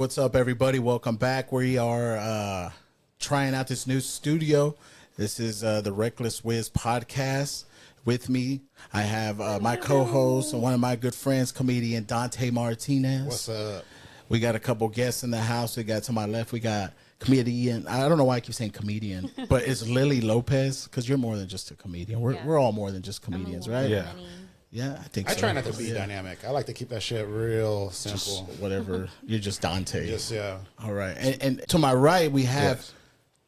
What's up, everybody? Welcome back. We are trying out this new studio. This is the Reckless Wiz Podcast. With me, I have my co-host and one of my good friends, comedian Dante Martinez. What's up? We got a couple guests in the house. We got to my left, we got comedian. I don't know why I keep saying comedian, but it's Lilli Lopez, because you're more than just a comedian. We're all more than just comedians, right? Yeah. Yeah, I think I so. try not to be dynamic. I like to keep that shit real simple. Just whatever. You're just Dante. Just, yeah. All right. And to my right, we have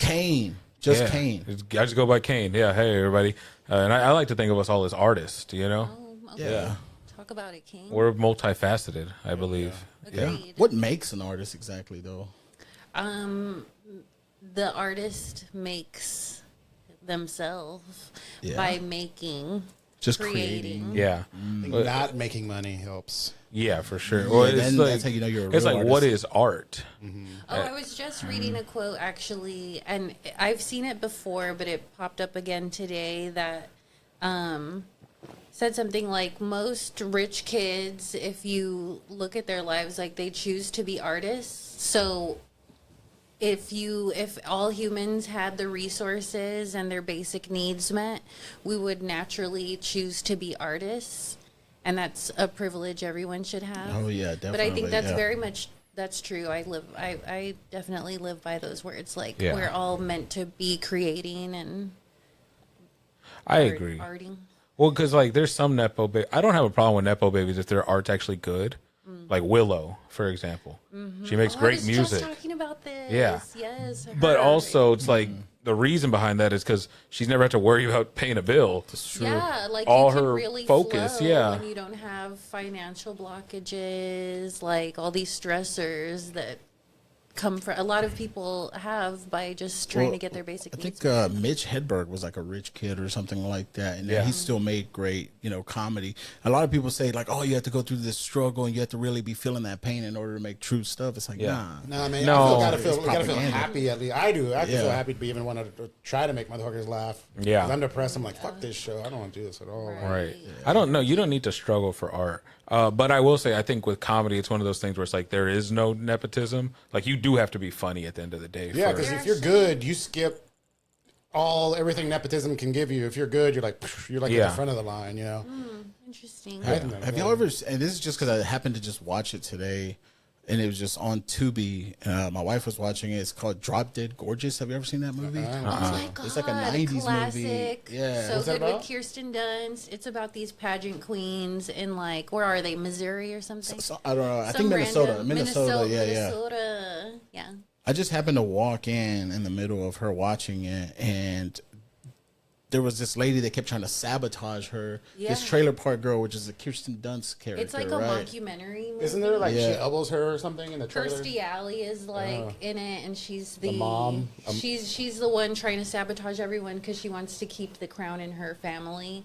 CAIN. CAIN. I just go by CAIN. Yeah. Hey, everybody. And I like to think of us all as artists, you know? Oh, okay. Yeah. Talk about it, King. We're multifaceted, I believe. Yeah. What makes an artist exactly, though? The artist makes themselves Yeah. by making, Just creating. Yeah. I think not making money helps. Yeah, for sure. Well, then it's that's how you know you're a real it's like, what artist. is art? Oh, I was just reading a quote actually, and I've seen it before, but it popped up again today that said something like most rich kids, if you look at their lives, like they choose to be artists. So if all humans had the resources and their basic needs met, we would naturally choose to be artists. And that's a privilege everyone should have. Oh, yeah, definitely. But I think that's yeah. very much, that's true. I definitely live by those words. Like, Yeah. we're all meant to be creating and I agree. arting. Well, because like there's some Nepo babies. I don't have a problem with Nepo babies if their art's actually good. Like Willow, for example. She makes great I was music. just talking about this. Yeah. Yes. But her. also, it's like the reason behind that is because she's never had to worry about paying a bill. Yeah, like All you can her really focus, flow yeah. when you don't have financial blockages, like all these stressors that come from a lot of people have by just trying to get their basic I needs. think Mitch Hedberg was like a rich kid or something like that, and then he still made great, comedy. A lot of people say like, "Oh, you have to go through this struggle, and you have to really be feeling that pain in order to make true stuff." It's like, nah. Nah, man. No. I gotta feel propaganda. happy at least. I do. I feel Yeah. happy to even want to try to make motherfuckers laugh. Yeah. 'Cause I'm depressed. I'm like, fuck this show. I don't want to do this at all. Right. I don't know. You don't need to struggle for art. But I will say, I think with comedy, it's one of those things where it's like there is no nepotism. Like you do have to be funny at the end of the day. Yeah, for- because if you're good, you skip everything nepotism can give you. If you're good, you're like at the front of the line, you know. Interesting. Have y'all ever? And this is just because I happened to just watch it today, and it was just on Tubi. My wife was watching it. It's called Drop Dead Gorgeous. Have you ever seen that movie? Oh my God, It's like a 90s classic. movie. Yeah. So What's that good with about? Kirsten Dunst. It's about these pageant queens in like, where are they? Missouri or something? So, I don't know. I Some think Minnesota. random- Minnesota. Yeah. Minnesota. Yeah. I just happened to walk in the middle of her watching it, and there was this lady that kept trying to sabotage her. This Yeah. Trailer Park Girl, which is a Kirsten Dunst character. It's like a right? mockumentary movie. Isn't there like Yeah. she elbows her or something in the trailer? Kirstie Alley is like in it, and she's the mom. She's the one trying to sabotage everyone because she wants to keep the crown in her family.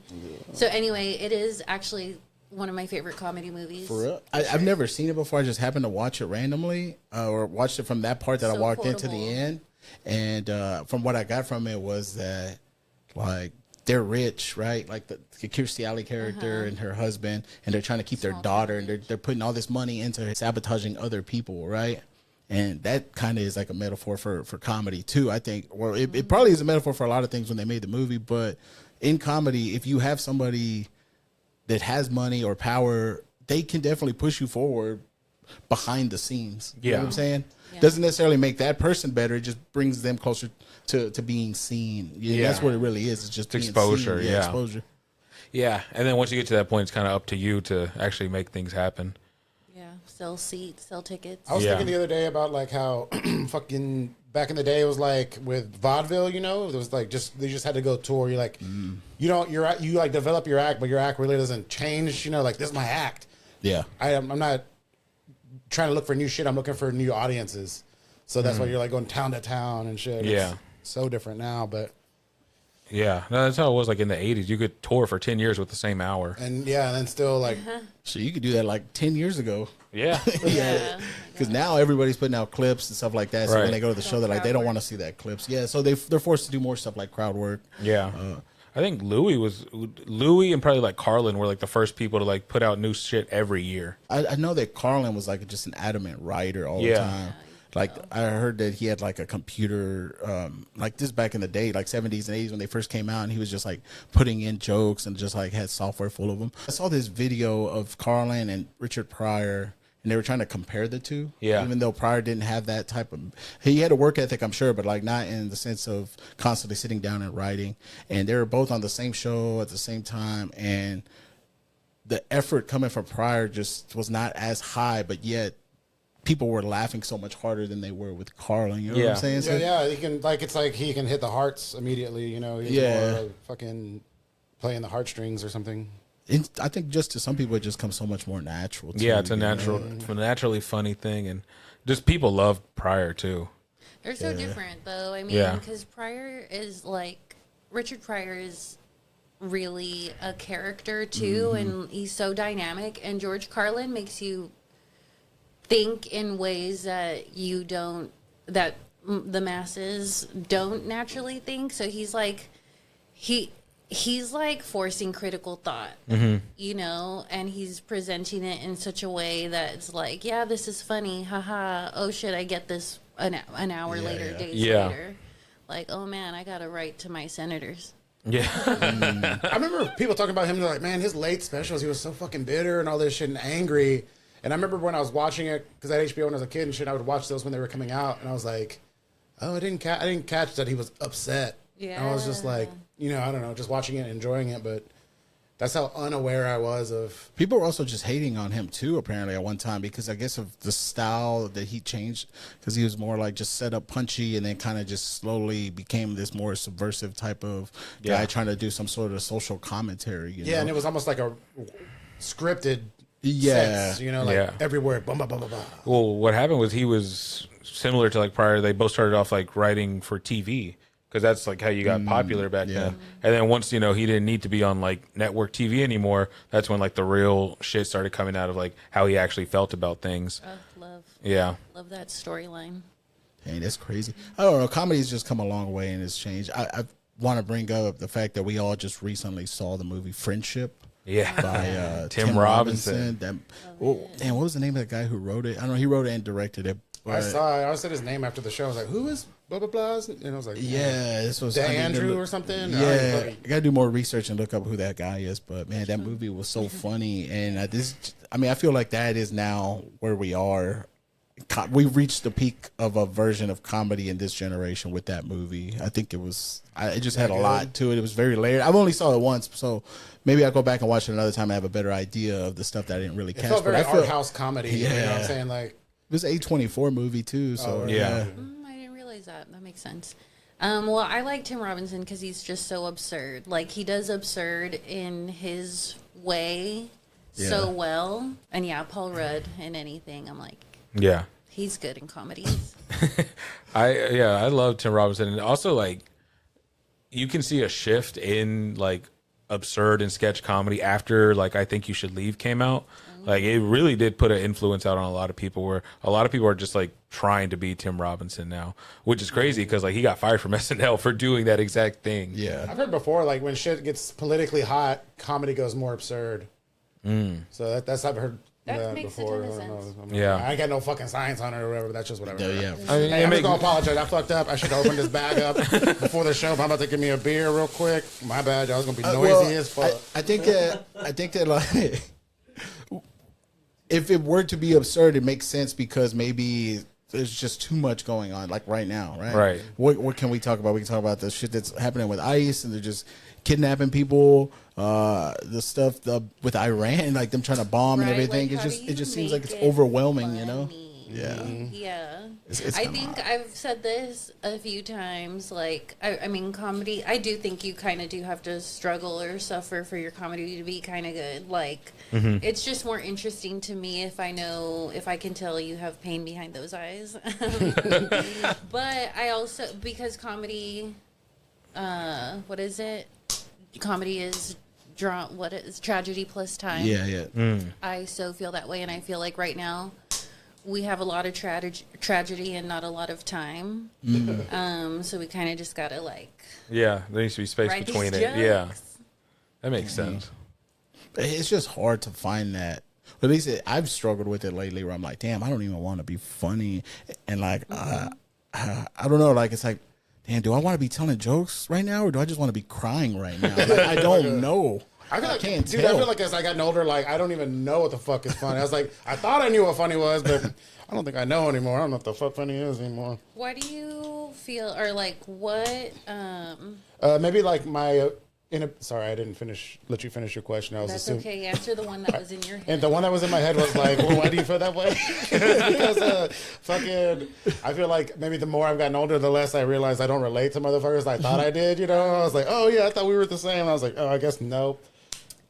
So anyway, it is actually one of my favorite comedy movies. For real? I've never seen it before. I just happened to watch it randomly, or watched it from that part that I So walked into quotable. the end. And from what I got from it was that, like, they're rich, right? Like the Kirstie Alley character and her husband, and they're trying to keep their daughter, and they're putting all this money into sabotaging other people, right? And that kind of is like a metaphor for comedy too, I think. Well, it probably is a metaphor for a lot of things when they made the movie, but in comedy, if you have somebody that has money or power, they can definitely push you forward behind the scenes. You know what I'm saying? Yeah. Doesn't necessarily make that person better. It just brings them closer to being seen. Yeah, that's what it really is. It's just being exposure, seen. yeah. Exposure. Yeah. And then once you get to that point, it's kind of up to you to actually make things happen. Yeah, sell seats, sell tickets. I was Yeah. thinking the other day about like how fucking back in the day it was like with vaudeville, it was like they just had to go tour. You're like, you like develop your act, but your act really doesn't change. Like this is my act. Yeah. I'm not trying to look for new shit. I'm looking for new audiences. So that's why you're like going town to town and shit. Yeah. It's so different now, but Yeah. No, that's how it was like in the 80s. You could tour for 10 years with the same hour. and then still like So you could do that like 10 years ago. Yeah. Yeah. Because now everybody's putting out clips and stuff like that. So Right. when they go to the show, they're like, they don't want to see that clips. Yeah. So they're forced to do more stuff like crowd work. Yeah. I think Louis and probably like Carlin were like the first people to like put out new shit every year. I know that Carlin was like just an adamant writer all the time. Like I heard that he had like a computer, like this back in the day, like 70s and 80s when they first came out, and he was just like putting in jokes and just like had software full of them. I saw this video of Carlin and Richard Pryor, and they were trying to compare the two. Yeah. Even though Pryor didn't have that type of, he had a work ethic, I'm sure, but like not in the sense of constantly sitting down and writing. And they were both on the same show at the same time, and the effort coming from Pryor just was not as high, but yet people were laughing so much harder than they were with Carlin. You know what I'm saying? So, yeah. He can it's like he can hit the hearts immediately. You know, he's more like fucking playing the heartstrings or something. I think just to some people it just comes so much more natural. Too, it's a naturally funny thing, and just people love Pryor too. They're so different, though. I mean, because Pryor is like Richard Pryor is really a character too, and he's so dynamic. And George Carlin makes you think in ways that that the masses don't naturally think. So he's like he's like forcing critical thought, you know, and he's presenting it in such a way that it's like, yeah, this is funny, haha. Oh shit, I get this an hour later, days later. Like, oh man, I gotta write to my senators. Yeah. I remember people talking about him. They're like, man, his late specials, he was so fucking bitter and all this shit and angry. And I remember when I was watching it, because I had HBO when I was a kid and shit, I would watch those when they were coming out, and I was like, oh, I didn't catch that he was upset. Yeah. And I was just like, you know, I don't know, just watching it and enjoying it, but that's how unaware I was of. People were also just hating on him too, apparently, at one time, because I guess of the style that he changed, because he was more like just set up punchy and then kind of just slowly became this more subversive type of guy trying to do some sort of social commentary. You know? And it was almost like a scripted sense, you know, like everywhere, bum, bum, bum, bum, bum. Well, what happened was he was similar to like Pryor. They both started off like writing for TV, because that's like how you got popular back then. And then once, you know, he didn't need to be on like network TV anymore, that's when like the real shit started coming out of like how he actually felt about things. Love that storyline. Dang, that's crazy. I don't know. Comedy's just come a long way and it's changed. I want to bring up the fact that we all just recently saw the movie Friendship. By Tim Robinson. And what was the name of the guy who wrote it? I don't know. He wrote it and directed it. I said his name after the show. I was like, who is blah, blah, blah? And I was like, this was Andrew or something? Yeah. I got to do more research and look up who that guy is. But, man, that movie was so funny. And I feel like that is now where we are. We reached the peak of a version of comedy in this generation with that movie. I think it just had a lot to it. It was very layered. I've only saw it once, so maybe I'll go back and watch it another time and have a better idea of the stuff that I didn't really catch. It felt very art house comedy. You know what I'm saying? Like, it was an A24 movie too. So I didn't realize that. That makes sense. Well, I like Tim Robinson because he's just so absurd. Like, he does absurd in his way so well. And Paul Rudd in anything, I'm like, he's good in comedies. I love Tim Robinson, and also like you can see a shift in like absurd and sketch comedy after like I Think You Should Leave came out. Like, it really did put an influence out on a lot of people, where a lot of people are just like trying to be Tim Robinson now, which is crazy because like he got fired from SNL for doing that exact thing. I've heard before, like when shit gets politically hot, comedy goes more absurd. So that's I've heard that makes before. a ton of sense. I got no fucking science on it or whatever. That's just whatever. I'm just gonna apologize. I fucked up. I should have opened this bag up before the show. I'm about to give me a beer real quick. My bad. I was gonna be noisy as fuck. I think that like if it were to be absurd, it makes sense because maybe there's just too much going on, like right now, right? Right. What can we talk about? We can talk about the shit that's happening with ICE, and they're just kidnapping people. The stuff with Iran, like them trying to bomb and everything. Like, it just seems like it's overwhelming, funny? you know? Yeah. It's I think I've said this a few times. Like, I mean, comedy, I do think you kind of do have to struggle or suffer for your comedy to be kind of good. Like, it's just more interesting to me if I can tell you have pain behind those eyes. But I also, because comedy, what is it? Comedy is tragedy plus time. Yeah. I so feel that way, and I feel like right now we have a lot of tragedy and not a lot of time. So we kind of just gotta like. Yeah, there needs to be space write between these it. Yeah, jokes. that makes sense. It's just hard to find that. But at least I've struggled with it lately where I'm like, damn, I don't even want to be funny. And like, I don't know. Like, it's like, damn, do I want to be telling jokes right now or do I just want to be crying right now? Like, I don't know. I feel like, can't dude, tell. I feel like as I gotten older, like, I don't even know what the fuck is funny. I was like, I thought I knew what funny was, but I don't think I know anymore. I don't know what the fuck funny is anymore. What do you feel, or like what? Maybe like my... sorry, I didn't let you finish your question. I was That's assuming. okay. Answer the one that was in your head. And the one that was in my head was like, well, why do you feel that way? Because fucking, I feel like maybe the more I've gotten older, the less I realize I don't relate to motherfuckers I thought I did, you know? I was like, oh, yeah, I thought we were the same. I was like, oh, I guess no.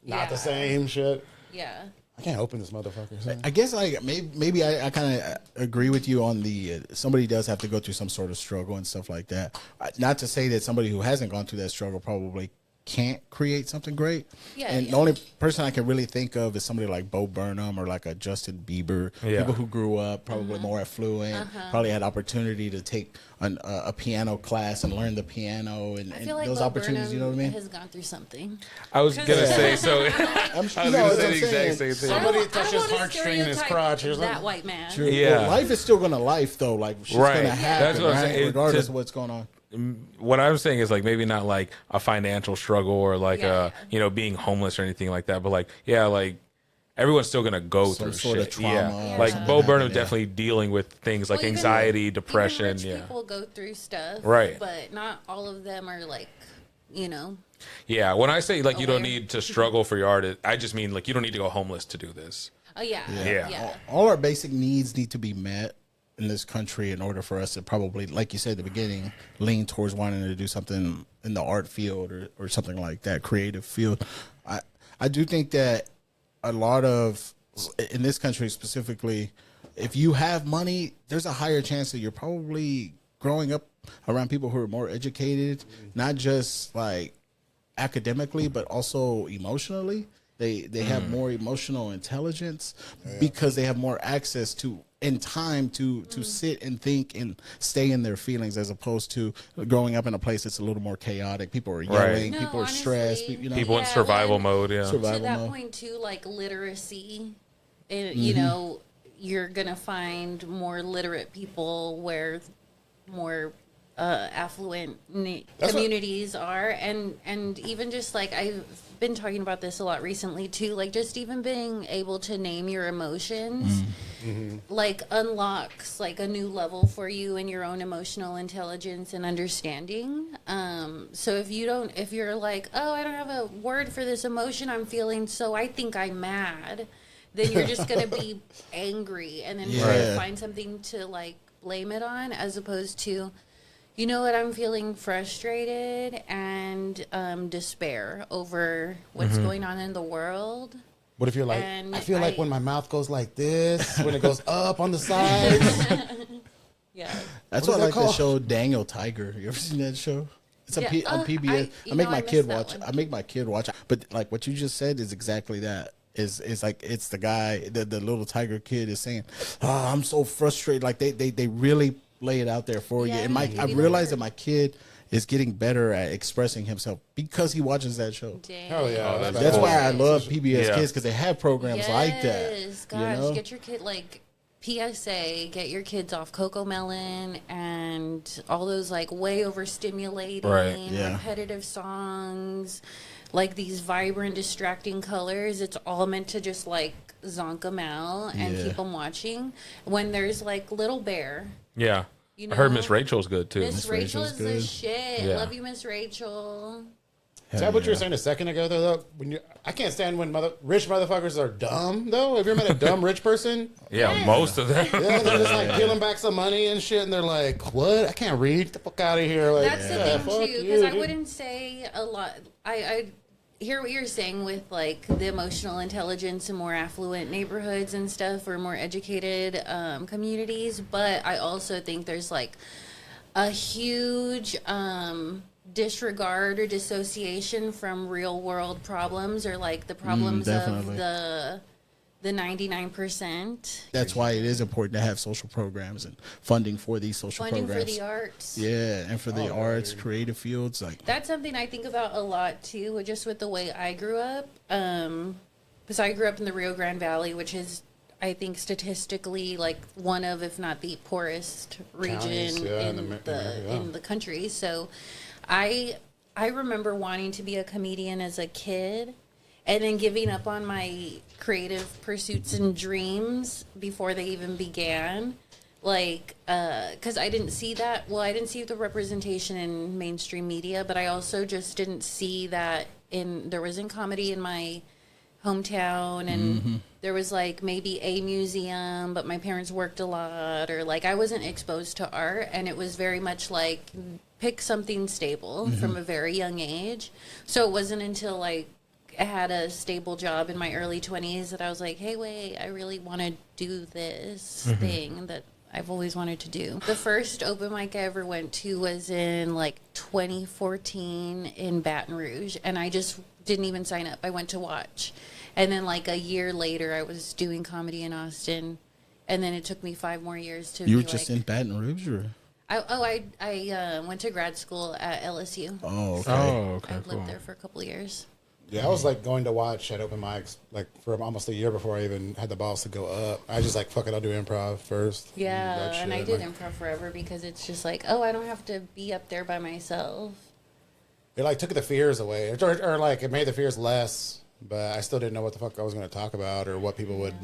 Not the same shit. Yeah. I can't open this motherfucker. So. I guess like maybe I kind of agree with you on the somebody does have to go through some sort of struggle and stuff like that. Not to say that somebody who hasn't gone through that struggle probably can't create something great. Yeah, and the only person I can really think of is somebody like Bo Burnham or like a Justin Bieber. Yeah. People who grew up probably more affluent, probably had opportunity to take a piano class and learn the piano and I feel like those Bo opportunities. Burnham you know what I mean? has gone through something. I was gonna say so. I'm I was no, gonna that's say what the I'm saying. exact same thing. Somebody I touched don't his wanna heartstring in his stereotype crotch or something. that white man. True. Yeah. Well, life is still gonna life though. Like she's Right. gonna happen, That's what I'm right? saying. Regardless To- of what's going on. What I'm saying is like maybe not like a financial struggle or like Yeah. being homeless or anything like that, but like like everyone's still gonna go Some through sort of shit. trauma Yeah, or like something Bo Burnham happened, yeah. definitely dealing with things like Well, anxiety, depression. Even rich Yeah, people go through stuff, Right. But not all of them are like, you know. yeah. When I say like you don't Aware. need to struggle for your art, I just mean like you don't need to go homeless to do this. Oh yeah, Yeah. All our basic needs need to be met in this country in order for us to probably, like you said at the beginning, lean towards wanting to do something in the art field or something like that, creative field. I do think that a lot of, in this country specifically, if you have money, there's a higher chance that you're probably growing up around people who are more educated, not just like academically, but also emotionally. They have more emotional intelligence because they have more access to in time to sit and think and stay in their feelings as opposed to growing up in a place that's a little more chaotic. People are yelling, No, people are stressed, honestly, you know. People in Yeah, survival well, mode. Yeah, to Survival that mode. point too, like literacy, you know, you're gonna find more literate people where more affluent communities are, and even just like I've been talking about this a lot recently too, like just even being able to name your emotions like unlocks like a new level for you and your own emotional intelligence and understanding. So if you're like, oh, I don't have a word for this emotion I'm feeling, so I think I'm mad, then you're just gonna be angry and then try to find something to like blame it on, as opposed to, you know what, I'm feeling frustrated and despair over what's going on in the world. What if you're like, And I feel like when my mouth goes like this, when it goes up on the sides. Yeah. That's What why I is that like the called? show Daniel Tiger. You ever seen that show? It's Yeah. on PBS. I I make my missed kid that watch. one. I make my kid watch. But like what you just said is exactly that. Is like it's the guy, the little tiger kid is saying, "Oh, I'm so frustrated." Like they really lay it out there for you. Yeah, And you I've know realized her. that my kid is getting better at expressing himself because he watches that show. Damn. Hell yeah. That's why I love PBS Yeah. Kids because they have programs like that. Yes, you gosh, know? get your kid like PSA, get your kids off Coco Melon and all those like way overstimulating, Right, yeah. repetitive songs, like these vibrant, distracting colors. It's all meant to just like zonk them out and Yeah. keep them watching. When there's like Little Bear, yeah. you I heard know, Miss Rachel's good too. Miss Rachel Rachel's is the good. shit. Yeah. Love you, Miss Rachel. Is that what you were saying a second ago, though? When I can't stand when rich motherfuckers are dumb, though. Have you ever met a dumb rich person? Yeah, Yes. most of them. Yeah, they're just like peeling back some money and shit, and they're like, "What? I can't read. Get the fuck out of here!" Like, That's yeah, the fuck thing too, you, because I dude. wouldn't say a lot. I hear what you're saying with like the emotional intelligence in more affluent neighborhoods and stuff, or more educated communities, but I also think there's like a huge disregard or dissociation from real world problems, or like the problems of definitely. the the 99%. That's why it is important to have social programs and funding for these social Funding programs. for the arts. Yeah, and for the arts, creative fields. Like That's something I think about a lot too, just with the way I grew up. Because I grew up in the Rio Grande Valley, which is, I think, statistically like one of, if not the poorest region Counties, in the country. So I remember wanting to be a comedian as a kid, and then giving up on my creative pursuits and dreams before they even began. Like, because I didn't see that. Well, I didn't see the representation in mainstream media, but I also just didn't see that there wasn't comedy in my hometown, and there was like maybe a museum, but my parents worked a lot, or like I wasn't exposed to art, and it was very much like pick something stable from a very young age. So it wasn't until like I had a stable job in my early 20s that I was like, hey, wait, I really want to do this thing that I've always wanted to do. The first open mic I ever went to was in like 2014 in Baton Rouge, and I just didn't even sign up. I went to watch. And then like a year later, I was doing comedy in Austin, and then it took me 5 more years to you were just in Baton Rouge, or? I went to grad school at LSU. Oh, okay. I lived there for a couple of years. Yeah, I was like going to watch at open mics like for almost a year before I even had the balls to go up. I just like, fuck it, I'll do improv first. Yeah, and I did improv forever because it's just like, oh, I don't have to be up there by myself. It like took the fears away, or like it made the fears less. But I still didn't know what the fuck I was going to talk about or what people would.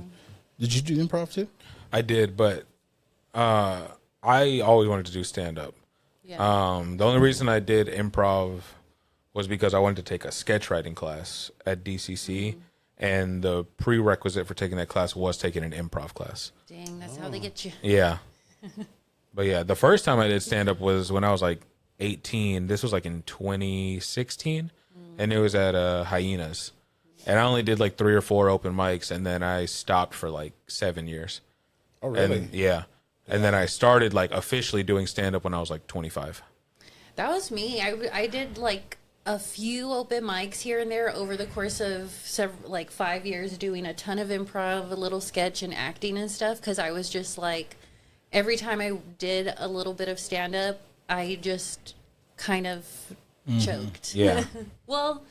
Did you do improv too? I did, but I always wanted to do stand up. Yeah. The only reason I did improv was because I wanted to take a sketch writing class at DCC, and the prerequisite for taking that class was taking an improv class. Dang, that's how they get you. Yeah. But yeah, the first time I did stand up was when I was like 18. This was like in 2016, and it was at Hyenas. And I only did like 3 or 4 open mics, and then I stopped for like 7 years. Oh, really? And, yeah. And then I started like officially doing stand up when I was like 25. That was me. I did like a few open mics here and there over the course of like 5 years, doing a ton of improv, a little sketch and acting and stuff. Because I was just like, every time I did a little bit of stand up, I just kind of choked. Yeah. Well,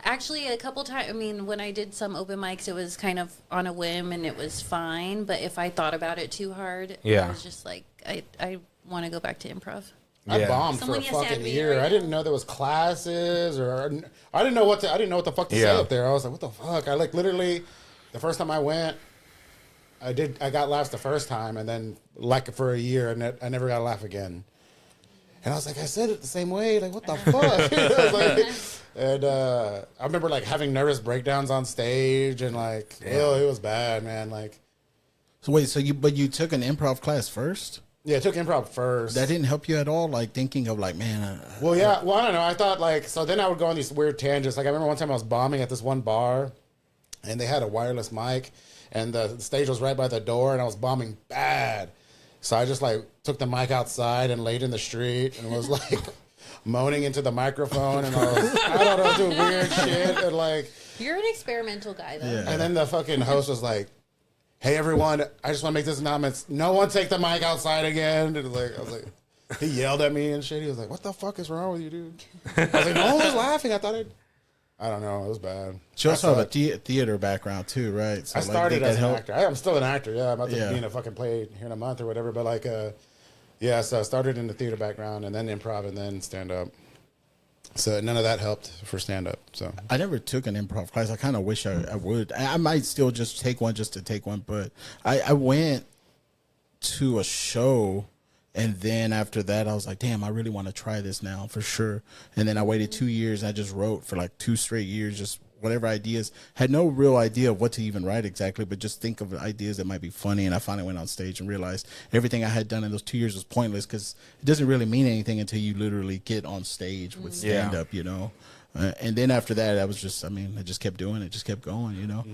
actually, a couple times, I mean, when I did some open mics, it was kind of on a whim and it was fine. But if I thought about it too hard, Yeah. I was just like, I want to go back to improv. I Yeah. bombed Someone for a just fucking had me year. right I didn't know there was classes, or I didn't know what the fuck to say Yeah. up there. I was like, what the fuck? I like literally the first time I went, I got laughs the first time, and then like for a year, and I never got a laugh again. And I was like, I said it the same way. Like, what the fuck? I was like, and I remember like having nervous breakdowns on stage, and like, ew, it was bad, man. Like, So wait, you took an improv class first? yeah, I took improv first. That didn't help you at all? Like thinking of like, man. Well, yeah. Well, I don't know. I thought like, so then I would go on these weird tangents. Like I remember one time I was bombing at this one bar, and they had a wireless mic, and the stage was right by the door, and I was bombing bad. So I just like took the mic outside and laid in the street and was like moaning into the microphone, and I don't know, doing weird shit, and like. You're an experimental guy, though. Yeah. And then the fucking host was like, "Hey everyone, I just want to make this announcement. No one take the mic outside again." And like, I was like, he yelled at me and shit. He was like, "What the fuck is wrong with you, dude?" I was like, "No one was laughing. I thought I don't know. It was bad." You also have a theater background too, right? So I started as an actor. I'm still an actor. Yeah, I'm about to Yeah. be in a fucking play here in a month or whatever. But like, yeah. So I started in the theater background, and then improv, and then stand up. So none of that helped for stand up. So I never took an improv class. I kind of wish I would. I might still just take one just to take one, but I went to a show, and then after that I was like, damn, I really want to try this now for sure. And then I waited 2 years, and I just wrote for like 2 straight years, just whatever ideas. Had no real idea of what to even write exactly, but just think of ideas that might be funny. And I finally went on stage and realized everything I had done in those 2 years was pointless, because it doesn't really mean anything until you literally get on stage with stand up, you know. And then after that, I was just, I just kept doing it, just kept going, you know.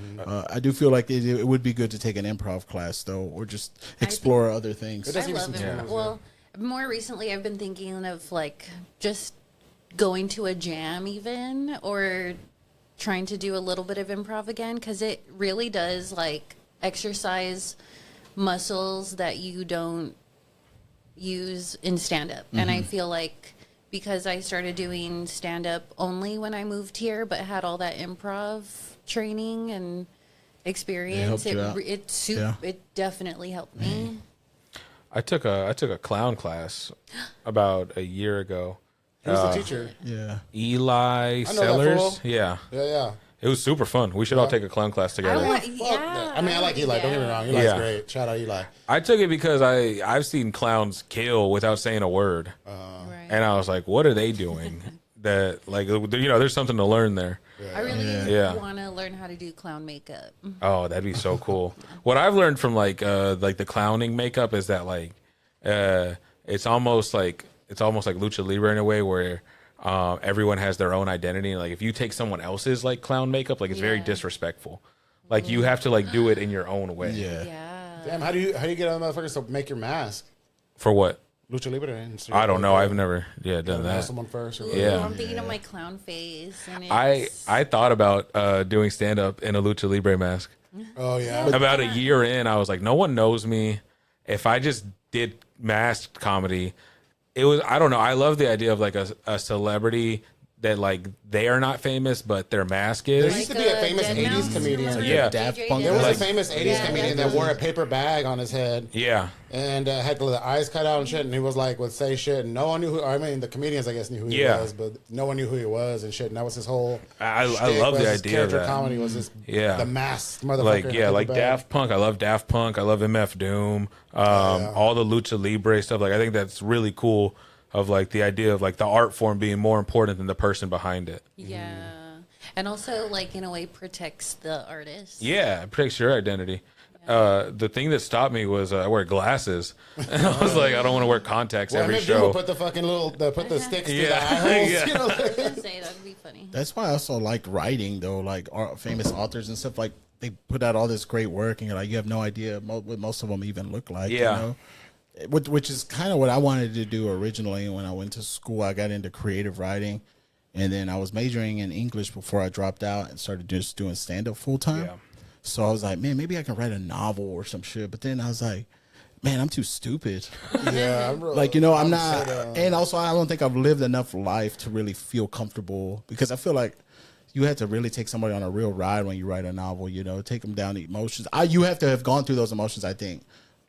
I do feel like it would be good to take an improv class, though, or just explore other things. It does I give you love some it. tools, Well, more recently, I've been thinking of like just going to a jam, even, or trying to do a little bit of improv again, because it really does like exercise muscles that you don't use in stand-up. And I feel like because I started doing stand-up only when I moved here, but had all that improv training and experience, it definitely helped me. I took a clown class about a year ago. Who's the teacher? Yeah. Eli that Sellers. fool. Yeah. Yeah. It was super fun. We should all take a clown class together. I mean, I like Eli. Don't get me wrong. Eli's great. Shout out Eli. I took it because I've seen clowns kill without saying a word, Right. and I was like, "What are they doing?" That like there's something to learn there. I really want to learn how to do clown makeup. Oh, that'd be so cool. What I've learned from like the clowning makeup is that like it's almost like lucha libre in a way where everyone has their own identity. Like if you take someone else's like clown makeup, like it's very disrespectful. Like you have to like do it in your own way. Yeah. Damn, how do you get other motherfuckers to make your mask? For what? Lucha Libre. I don't know. I've never done that. Someone first. Or Yeah. I'm thinking of my clown face. And I thought about doing stand up in a lucha libre mask. Oh yeah. About a year in, I was like, no one knows me. If I just did masked comedy, I don't know. I love the idea of like a celebrity that like they are not famous, but their mask is. There used to be a famous Dead 80s Mouse? comedian. Yeah. Daft Punk. There was Like- a famous 80s comedian that wore a paper bag on his head Yeah. and had the eyes cut out and shit, and he was like, would say shit, and no one knew who, I mean, the comedians, I guess, knew who he was, but no one knew who he was and shit, and that was his whole I shtick, love was the his idea of character that. comedy was this, Yeah. the masked motherfucker. Like in a like paper bag. Daft Punk. I love Daft Punk. I love MF Doom. All the lucha libre stuff. Like I think that's really cool. Of like the idea of like the art form being more important than the person behind it. Yeah. And also, like, in a way, protects the artist. Yeah, it protects your identity. The thing that stopped me was I wear glasses, and I was like, I don't want to wear contacts Well, every MF Doom show. would put the fucking put the sticks through the Yeah. eye holes. Yeah. You know, I was gonna say that'd be funny. That's why I also liked writing, though. Like famous authors and stuff, like they put out all this great work, and you're like, you have no idea what most of them even look like. Yeah. You know? Which is kind of what I wanted to do originally. When I went to school, I got into creative writing, and then I was majoring in English before I dropped out and started just doing stand up full time. Yeah. So I was like, man, maybe I can write a novel or some shit. But then I was like, man, I'm too stupid. yeah, I'm Like, I'm not, and also I don't think I've lived enough life to really feel comfortable, because I feel like you have to really take somebody on a real ride when you write a novel, take them down the emotions. You have to have gone through those emotions, I think,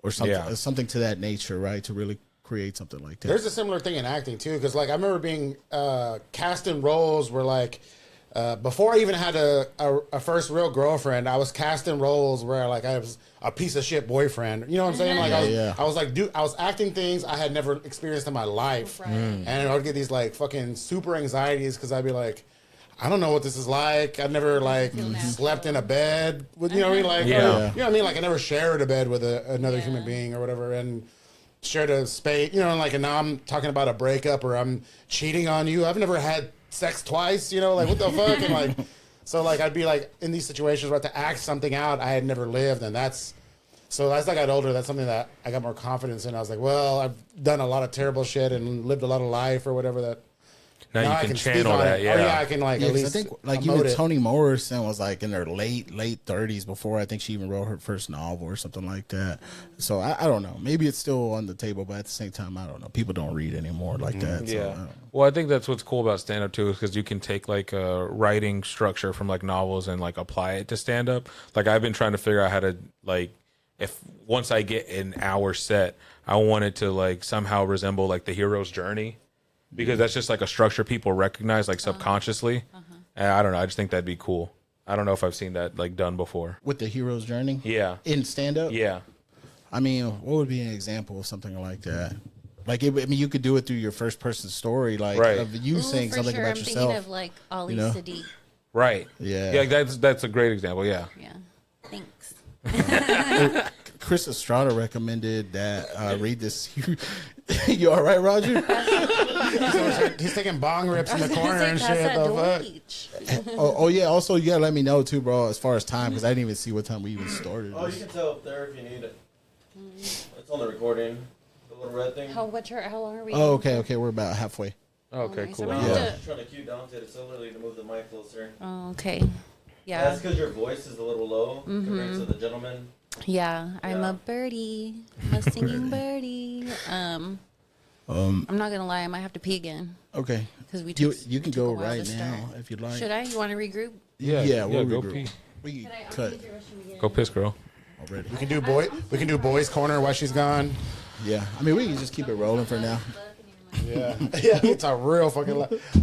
or something, something to that nature, right? To really create something like that. There's a similar thing in acting too, because like I remember being cast in roles where like before I even had a first real girlfriend, I was cast in roles where like I was a piece of shit boyfriend. You know what I'm saying? Like I was like, dude, I was acting things I had never experienced in my life, Right. and I would get these like fucking super anxieties because I'd be like, I don't know what this is like. I've never like slept in a bed with, you know what I mean? Like, Yeah. you know what I mean? Like I never shared a bed with another human being or whatever, and shared a space, and now I'm talking about a breakup or I'm cheating on you. I've never had sex twice, like what the fuck? And like, so like I'd be like in these situations where I had to act something out I had never lived, and so as I got older, that's something that I got more confidence in. I was like, well, I've done a lot of terrible shit and lived a lot of life or whatever that. Now you can speak channel on that, it. yeah. Or I can like at 'cause least I think like emote even it. Toni Morrison was like in her late 30s before I think she even wrote her first novel or something like that. So I don't know. Maybe it's still on the table, but at the same time, I don't know. People don't read anymore like that. So, I Yeah. don't know. Well, I think that's what's cool about stand up too, is because you can take like a writing structure from like novels and like apply it to stand up. Like I've been trying to figure out how to like, if once I get an hour set, I want it to like somehow resemble like the hero's journey, because that's just like a structure people recognize like subconsciously. And I don't know. I just think that'd be cool. I don't know if I've seen that like done before. With the hero's journey, Yeah. in stand up, Yeah. I mean, what would be an example of something like that? Like, you could do it through your first person story, like Right. of you saying for something sure. about I'm yourself. thinking of like Ali you know? Sadiq. Right. Yeah. Yeah. That's a great example. Yeah. Yeah. Thanks. Chris Estrada recommended that I read this. You all right, Roger? He's taking bong rips in the corner and It's like shit. Casa The fuck? Beach. oh yeah. Also, you gotta let me know too, bro. As far as time, because I didn't even see what time we even started. Oh, you can tell up there if you need it. It's on the recording. The little red thing. How long are we? Oh, okay. We're about halfway. Okay. nice. Cool. I'm Yeah. gonna I'm have trying to cue Dante to Lilli to move the mic closer. Oh, okay. Yeah. That's because your voice is a little low compared to the gentleman. Yeah, I'm a birdie. I'm a singing birdie. I'm not gonna lie, I might have to pee again. Okay. Because You can go right now if you'd like. Should I? You want to regroup? We'll go regroup. pee. We Can I cut use your restroom again? Go piss, girl. already. We can do boys corner while she's gone. Yeah. I mean, we can just keep it rolling for now. Yeah, yeah, it's a real fucking.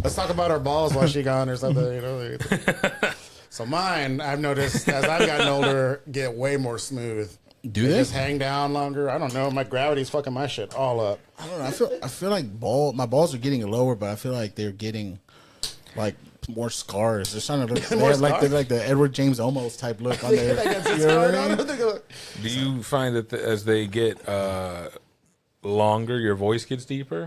Let's talk about our balls while she gone or something. You know. So mine, I've noticed as I've gotten older, get way more smooth. Do they? Just hang down longer? I don't know. My gravity's fucking my shit all up. I don't know. I feel like my balls are getting lower, but I feel like they're getting like more scars. They're starting to look they have like the Edward James Olmos type look on there. You know what I mean? Do you find that as they get longer, your voice gets deeper?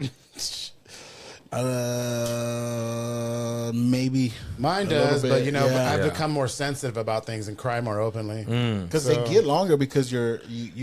Maybe Mine does, but you know, I've become more sensitive about things and cry more openly because they get longer because you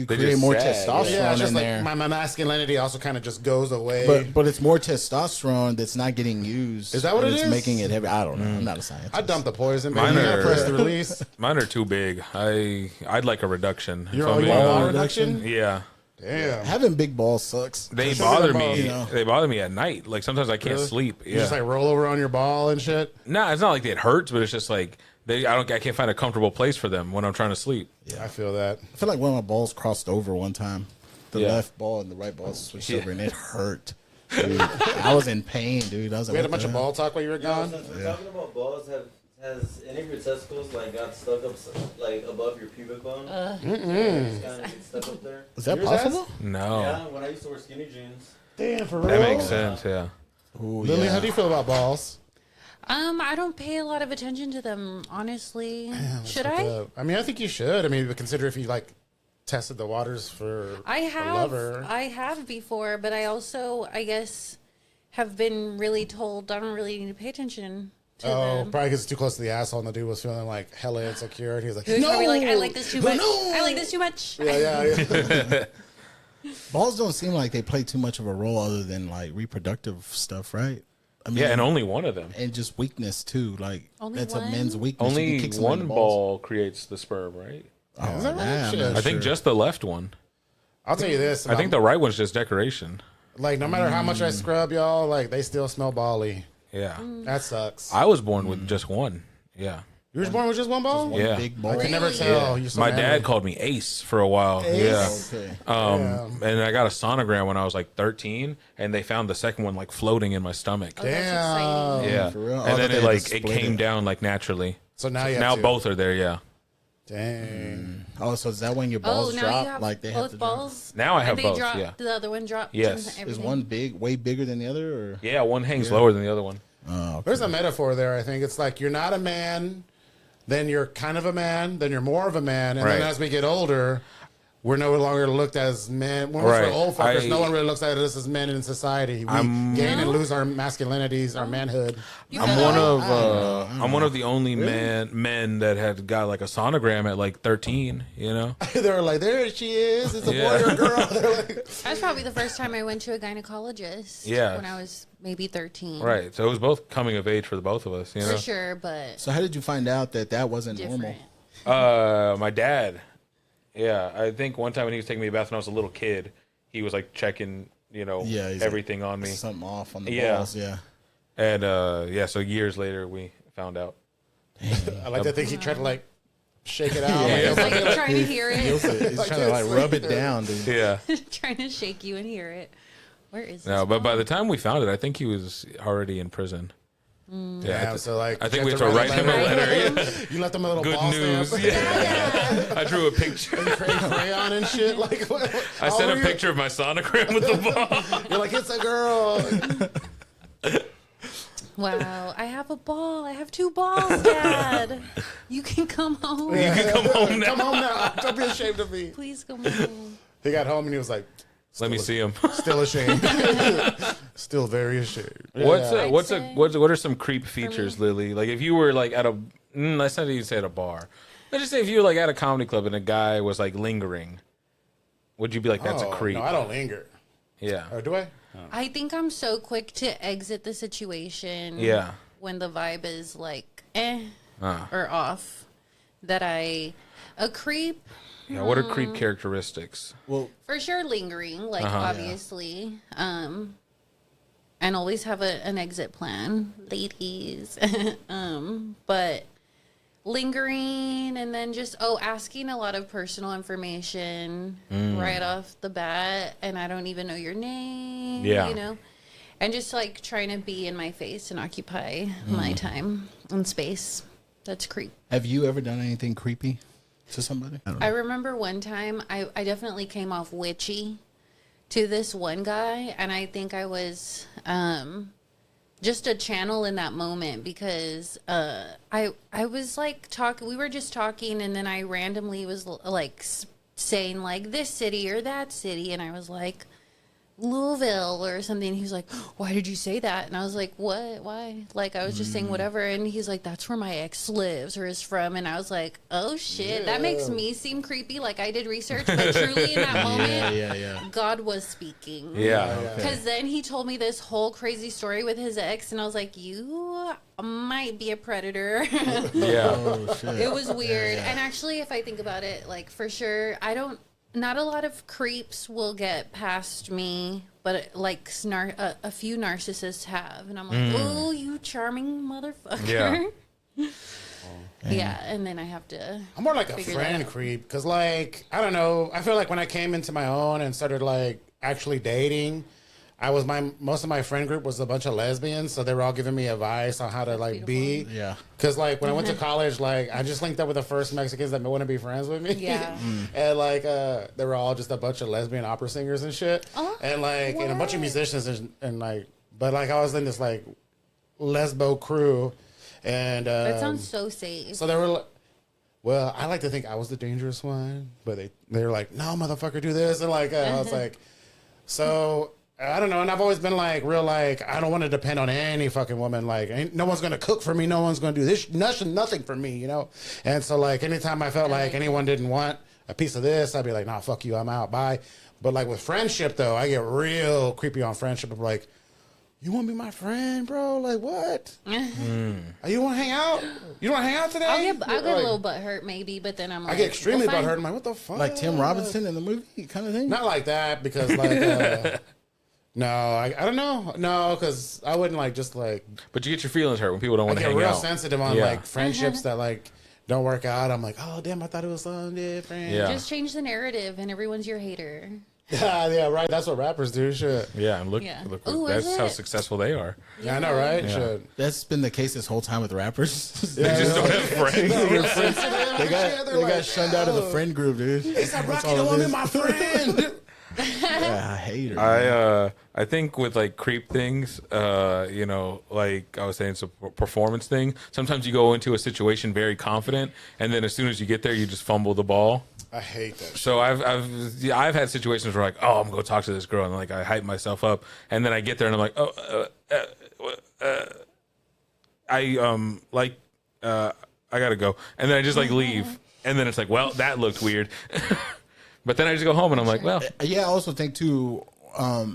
create more testosterone Yeah, it's just in like there. my masculinity also kind of just goes away. But it's more testosterone that's not getting used. Is that what and it it's is? making it heavy. I don't know. I'm not a scientist. I dumped the poison. Mine Mine are- press the release. Mine are too big. I'd like a reduction. You're If I'm you being want ball honest. reduction? Yeah. Damn. Having big balls sucks. They Just bother like a me. ball, you know. They bother me at night. Like sometimes I can't Really? sleep. You Yeah. just like roll over on your ball and shit. No, it's not like it hurts, but it's just like I can't find a comfortable place for them when I'm trying to sleep. Yeah, I feel that. I feel like one of my balls crossed over one time. The Yeah. left ball and the right ball switched over, and it hurt. Dude, I was in pain, dude. I was like, We had a what bunch the of hell? ball talk while you were gone. Since we're talking about balls, has any of your testicles like got stuck up like above your pubic bone? Just kind of get stuck up there. Is that Yours possible? No. Yeah, when I used to wear skinny jeans. Damn, for real. That makes sense, yeah. Ooh, Lily, yeah. how do you feel about balls? I don't pay a lot of attention to them, honestly. Should Fucked I? up. I mean, I think you should. I mean, but consider if you like tested the waters for I a have. lover. I have before, but I also, I guess, have been really told I don't really need to pay attention to Oh, them. probably because it's too close to the asshole, and the dude was feeling like hella insecure. And he was like, He was "No, probably like, I like this too much. No. I like this too much. Yeah, yeah. Balls don't seem like they play too much of a role other than like reproductive stuff, right? I mean, Yeah, and only one of them. and just weakness too. Like Only that's one? a men's weakness. You Only can kick someone in one the balls. ball creates the sperm, right? Oh, Is that right? nah, I'm Shit. not I think sure. just the left one. I'll tell you this. I think the right one's just decoration. like no matter how much I scrub y'all, like they still smell bally. Yeah. That sucks. I was born with just one. Yeah. You were born with just one ball? One Yeah. big ball. I could never tell. You're so My manly. dad called me Ace for a while. Ace? Okay. Yeah. And I got a sonogram when I was like 13, and they found the second one like floating in my stomach. Oh, that's Damn. exciting. Yeah. For real? Oh, And then they it had like to it split came it. down like naturally. So now you have Now two. both are there. Yeah. Dang. Oh, so is that when your Oh, balls now drop? you have like they both have to drop? balls. Now I have And both, Drop, yeah. The other one dropped. Yes. and Is everything. one big, way bigger than the other? Or Yeah. One hangs lower than the other one. oh, okay. There's a metaphor there, I think. It's like you're not a man, then you're kind of a man, then you're more of a man, and Right. then as we get older, we're no longer looked as men. When Right. we're old fuckers, I- no one really looks at us as men in society. We gain and lose our masculinities, our manhood. You I'm feel one that? of I'm one of the only men that had got like a sonogram at like 13. You know. They're like, there she is. It's a Yeah. boy or a girl. They're like, That's probably the first time I went to a gynecologist. Yeah. When I was maybe 13. Right. So it was both coming of age for the both of us. You know. For sure, but So how did you find out that wasn't different. normal? My dad. Yeah, I think one time when he was taking me a bath when I was a little kid, he was like checking, Yeah, he's everything on me. Something off on the Yeah. balls. Yeah. And so years later we found out. I like to think he tried to like shake it out. Yeah. Like, It's like trying to hear He's it. trying to like rub it down, dude. Yeah. Trying to shake you and hear it. Where is this? No, but by ball? the time we found it, I think he was already in prison. Damn, so like, I think you we have have to write him a letter. Yeah. You left them a little Good ball news. stamp. Yeah. I drew a picture. Crayon and shit. Like, I how sent old a were you? picture of my sonogram with the ball. You're like, it's a girl. Wow, I have a ball. I have 2 balls, Dad. You can come home. You can come home now. Come home now. Don't be ashamed of me. Please come home. He got home and he was like, Let me see him. still ashamed. Still very ashamed. What say- what are some creep features, Lily? Like if you were like at a let's not even say at a bar. Let's just say if you were like at a comedy club and a guy was like lingering, would you be like that's a creep? No, I don't linger. Yeah. Or do I? I think I'm so quick to exit the situation. Yeah. When the vibe is like or off, that a creep. Yeah, what are creep characteristics? Well, For sure, lingering, like obviously, and always have an exit plan, ladies. But lingering, and then just asking a lot of personal information right off the bat, and I don't even know your name. Yeah. You know, and just like trying to be in my face and occupy my time and space. That's creep. have you ever done anything creepy to somebody? I don't know. I remember one time I definitely came off witchy to this one guy, and I think I was just a channel in that moment because I was like we were just talking, and then I randomly was like saying like this city or that city, and I was like Louisville or something. He was like, why did you say that? And I was like, what? Why? Like, I was just saying whatever. And he's like, that's where my ex lives or is from. And I was like, oh shit, that makes me seem creepy. Like I did research, but truly in that moment, God was speaking. Yeah. Because then he told me this whole crazy story with his ex, and I was like, you might be a predator. Yeah. Oh shit. It was weird. And actually, if I think about it, like for sure, not a lot of creeps will get past me, but like a few narcissists have. And I'm like, oh, you charming motherfucker. Yeah. Yeah, and then I have to. I'm more like a figure friend that out. creep because, like, I don't know. I feel like when I came into my own and started like actually dating, most of my friend group was a bunch of lesbians, so they were all giving me advice on how to like be. Yeah. Because like when I went to college, like I just linked up with the first Mexicans that want to be friends with me. Yeah. And like they were all just a bunch of lesbian opera singers and shit. Oh, and like and a bunch of musicians and like, but like I was in this like lesbo crew, and That sounds so safe. so they were. Well, I like to think I was the dangerous one, but they were like, no, motherfucker, do this, and like I was like, so. I don't know, and I've always been like real like I don't want to depend on any fucking woman. Like no one's gonna cook for me, no one's gonna do this, nothing for me, you know. And so like anytime I felt like anyone didn't want a piece of this, I'd be like, nah, fuck you, I'm out, bye. But like with friendship though, I get real creepy on friendship. I'm like, you want to be my friend, bro? Like what? You want to hang out? You want to hang out today? I'll get Like, a little butthurt maybe, but then I'm like, I get extremely well, fine. butthurt. I'm like, what the fuck? Like Tim Robinson in the movie kind of thing? Not like that because like. No, I don't know. No, because I wouldn't like just like. But you get your feelings hurt when people don't I want to get hang real out. sensitive on like friendships that like don't work out. I'm like, oh damn, I thought it was something different. Yeah. Just change the narrative, and everyone's your hater. Yeah, right. That's what rappers do. Shit. Yeah, and look, Yeah. look Ooh, that's is how it? successful they are. Yeah, I know, right? Yeah. Shit. That's been the case this whole time with rappers. They just don't have friends. They got shunned out of the friend group, dude. It's like That's Rocky, all don't it want me is. my friend. Yeah, I hate her. I think with like creep things, you know, like I was saying, it's a performance thing. Sometimes you go into a situation very confident, and then as soon as you get there, you just fumble the ball. I hate that. So I've had situations where like, oh, I'm gonna go talk to this girl, and like I hype myself up, and then I get there and I'm like, I gotta go, and then I just like leave, and then it's like, well, that looked weird. But then I just go home and I'm like, well, Yeah, I also think too,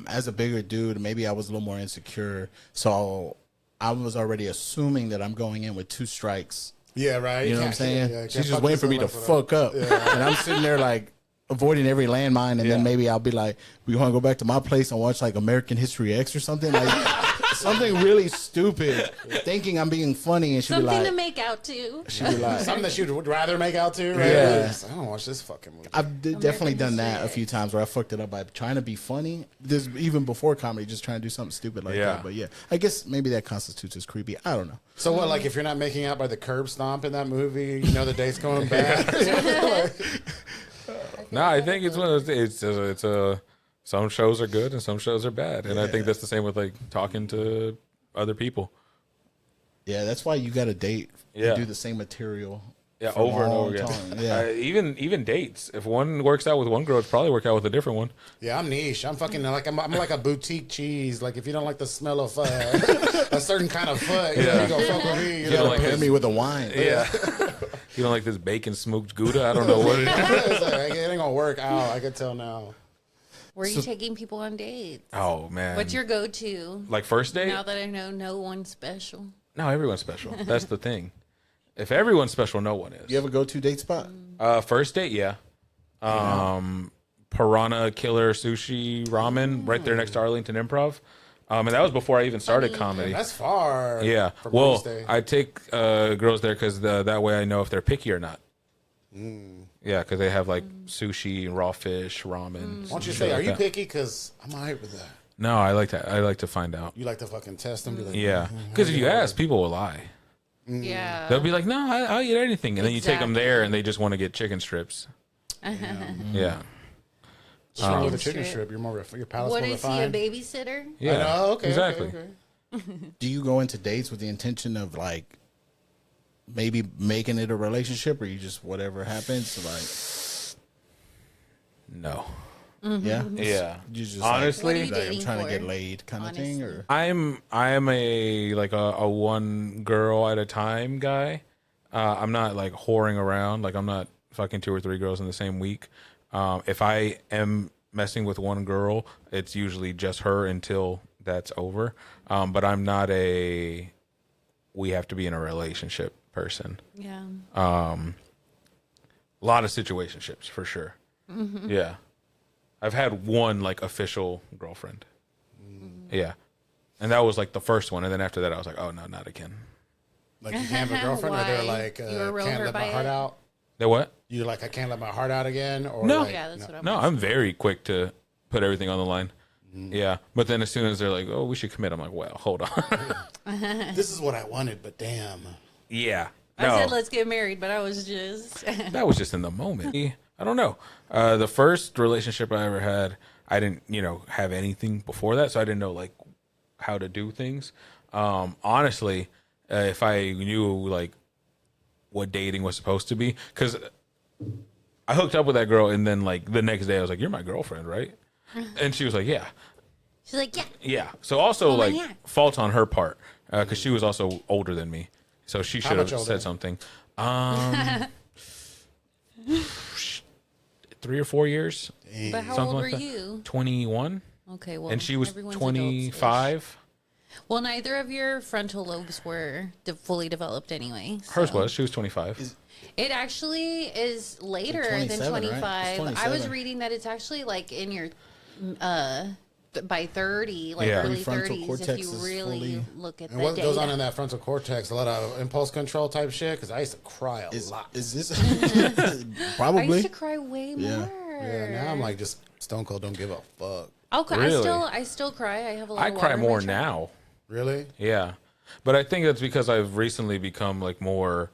as a bigger dude, maybe I was a little more insecure. So I was already assuming that I'm going in with 2 strikes. Yeah, right. You know what I'm saying? Yeah, She's just waiting for me to fuck up. And I'm sitting there like avoiding every landmine. And then maybe I'll be like, we want to go back to my place and watch like American History X or something. Like something really stupid, thinking I'm being funny. And she'll be Something like, to make out to. she'll be like, Something that you would rather make out to, right? Yeah. I don't watch this fucking movie. I've definitely done that a few times where I fucked it up by trying to be funny. This even before comedy, just trying to do something stupid like that. But yeah, I guess maybe that constitutes as creepy. I don't know. So what? Like if you're not making out by the curb stomp in that movie, you know the date's going bad. no, I think it's one of those. It's some shows are good and some shows are bad, and I think that's the same with like talking to other people. Yeah, that's why you got to date Yeah. and do the same material. Yeah, for a over and long over again. time. Yeah. Even dates. If one works out with one girl, it's probably work out with a different one. Yeah, I'm niche. I'm fucking like I'm like a boutique cheese. Like if you don't like the smell of a certain kind of foot, you know, you go fuck with me. You know, like Pair me with a wine. Yeah. You don't like this bacon smoked Gouda? I don't know what it is. It's like, it ain't gonna work out. I can tell now. Where are you taking people on dates? Oh man. What's your go-to? like first date? Now that I know no one's special. No, everyone's special. That's the thing. If everyone's special, no one is. You have a go-to date spot? First date, yeah. Piranha Killer Sushi Ramen right there next to Arlington Improv. And that was before I even started comedy. That's far. Yeah. from Well, Wednesday. I take girls there because that way I know if they're picky or not. Yeah, because they have like sushi, raw fish, ramen. Why don't you shit say, like are you that. picky? Because I'm all right with that. No, I like to find out. You like to fucking test them? Be like, Yeah, because if you ask, people will lie. Yeah. They'll be like, "No, I'll eat anything," and then you take them Exactly. there, and they just want to get chicken strips. Yeah. What's wrong with a Chicken chicken strip. strip? Your palate's What more is he, a refined. babysitter? Yeah. I know, okay, Exactly. okay. Do you go into dates with the intention of like maybe making it a relationship, or you just whatever happens? No. Yeah, Yeah. You just Honestly, like, I'm dating trying to for? get laid, kind of thing, or I'm a like a one girl at a time guy. I'm not like whoring around. Like I'm not fucking 2 or 3 girls in the same week. If I am messing with one girl, it's usually just her until that's over. But I'm not we have to be in a relationship person. Yeah. A lot of situationships for sure. Yeah. I've had one like official girlfriend. Yeah. And that was like the first one. And then after that, I was like, oh, no, not again. Like you can't have a girlfriend, or they're Why? like, You were real can't hurt let my by heart it? out. They what? You like, I can't let my heart out again, or No. like, Yeah, that's what I'm No, I'm very quick to put everything on the line. Yeah. But then as soon as they're like, oh, we should commit, I'm like, well, hold on. This is what I wanted, but damn. Yeah. I No, said let's get married, but I was just that was just in the moment. I don't know. The first relationship I ever had, I didn't, have anything before that. So I didn't know like how to do things. Honestly, if I knew like what dating was supposed to be, because I hooked up with that girl and then like the next day I was like, you're my girlfriend, right? And she was like, yeah. she's like, yeah. Yeah. So also like yeah. fault on her part because she was also older than me. So she should much have older? said something. 3 or 4 years. But how Something old like were that. you? 21. Okay, well, And she was everyone's 25. adults-ish. Well, neither of your frontal lobes were fully developed anyway. Hers so. was. She was 25. It actually is later than 27, right? 25. It's I was 27. reading that it's actually like in your by 30, like Yeah. early Prefrontal 30s, if cortex you is really fully- look at And the what data. goes on in that frontal cortex? A lot of impulse control type shit. Because I used to cry a lot. is this I probably? used to cry way Yeah. more. Yeah, now I'm like just stone cold. Don't give a fuck. Okay, Really? I still cry. I have a lot I of cry water in my more chest. now. Really? Yeah. But I think that's because I've recently become like more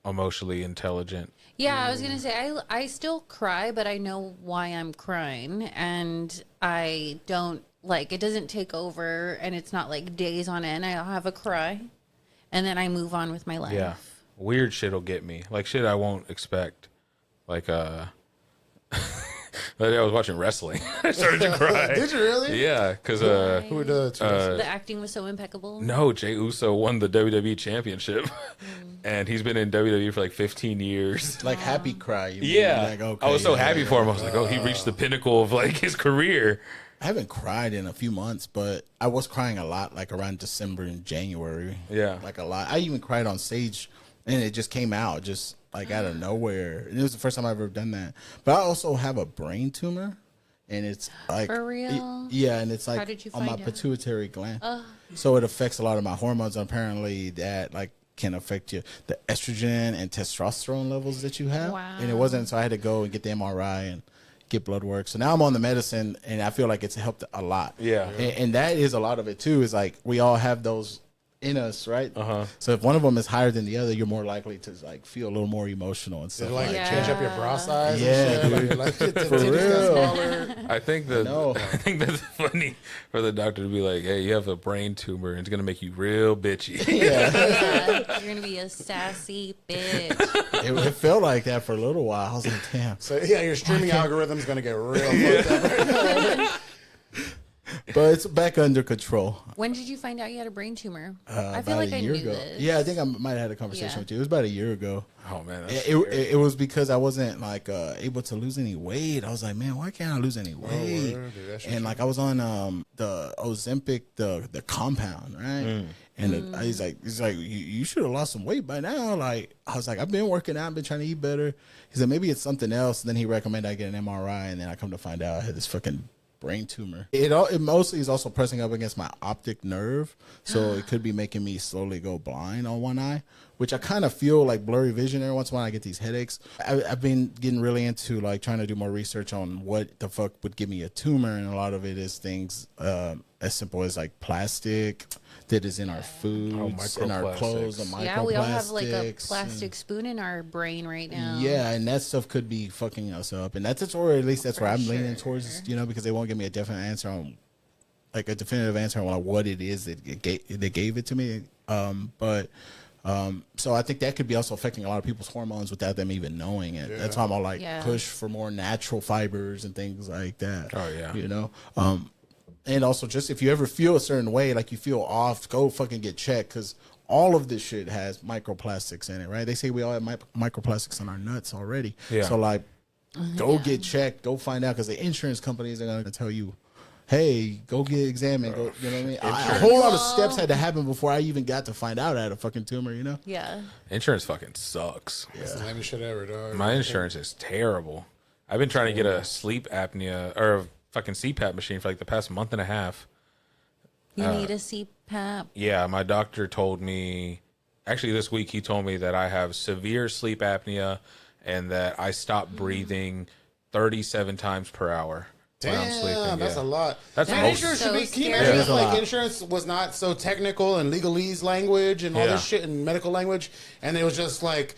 emotionally intelligent. Yeah, I was gonna say I still cry, but I know why I'm crying, and I don't like it. Doesn't take over, and it's not like days on end. I'll have a cry, and then I move on with my life. Yeah. Weird shit'll get me. Like shit I won't expect. Like the other day I was watching wrestling. I started to cry. Did you really? Yeah, because Who does? The acting was so impeccable. no, Jey Uso won the WWE championship, and he's been in WWE for like 15 years. Like happy cry. You mean? Yeah, Like, okay, I was so yeah, happy yeah. for him. I was like, oh, he reached the pinnacle of like his career. I haven't cried in a few months, but I was crying a lot, like around December and January. Yeah. Like a lot. I even cried on stage, and it just came out, just like out of nowhere. And it was the first time I've ever done that. But I also have a brain tumor, and it's like For real? yeah, and it's like How did you on my find out? pituitary gland. So it affects a lot of my hormones. And apparently, that like can affect the estrogen and testosterone levels that you have. Wow. And it wasn't, so I had to go and get the MRI and get blood work. So now I'm on the medicine, and I feel like it's helped a lot. Yeah. And that is a lot of it too. Is like we all have those in us, right? So if one of them is higher than the other, you're more likely to like feel a little more emotional and Did stuff it like like Yeah. change up your bra size? Yeah, and shit? dude. Like, For real. I think that No. I think that's funny for the doctor to be like, hey, you have a brain tumor, and it's gonna make you real bitchy. Yeah, you're gonna be a sassy bitch. it felt like that for a little while. I was like, damn. So yeah, your streaming algorithm's gonna get real fucked up. but it's back under control. When did you find out you had a brain tumor? I About feel like a I year knew ago. this. Yeah, I think I might have had a conversation Yeah. with you. It was about a year ago. Oh man, that's It was because I wasn't like able to lose any weight. I was like, man, why can't I lose any weight? word, dude, that's And like I was on the Ozempic, the compound, right? And he's like, you should have lost some weight by now. Like I was like, I've been working out, been trying to eat better. He said maybe it's something else. And then he recommended I get an MRI, and then I come to find out I had this fucking brain tumor. It mostly is also pressing up against my optic nerve, so it could be making me slowly go blind on one eye, which I kind of feel like blurry vision every once in a while. I get these headaches. I've been getting really into like trying to do more research on what the fuck would give me a tumor, and a lot of it is things as simple as like plastic that is in our foods, in our clothes, the microplastics. Yeah, we all have like a plastic spoon in our brain right now. Yeah, and that stuff could be fucking us up, and that's or at least that's where For I'm leaning sure. towards, because they won't give me a definite answer on, like a definitive answer on like, what it is that they gave it to me. So I think that could be also affecting a lot of people's hormones without them even knowing it. That's why I'm all like push for more natural fibers and things like that. Oh, yeah. And also just if you ever feel a certain way, like you feel off, go fucking get checked, because all of this shit has microplastics in it, right? They say we all have microplastics in our nuts already. Yeah. So like, go get checked, go find out, because the insurance companies are going to tell you, hey, go get examined. Go, you know what I mean? A whole lot of steps had to happen before I even got to find out I had a fucking tumor, Yeah. insurance fucking sucks. That's the lamest shit ever, dog. My insurance is terrible. I've been trying to get a sleep apnea or a fucking CPAP machine for like the past month and a half. You need a CPAP. Yeah, my doctor told me, actually this week he told me that I have severe sleep apnea and that I stop breathing 37 times per hour when I'm sleeping. Damn, that's a lot. That's Man, most- insurance should be. So Can you scary. imagine Yeah, if that's a like lot. insurance was not so technical and legalese language and all Yeah. this shit in medical language, and it was just like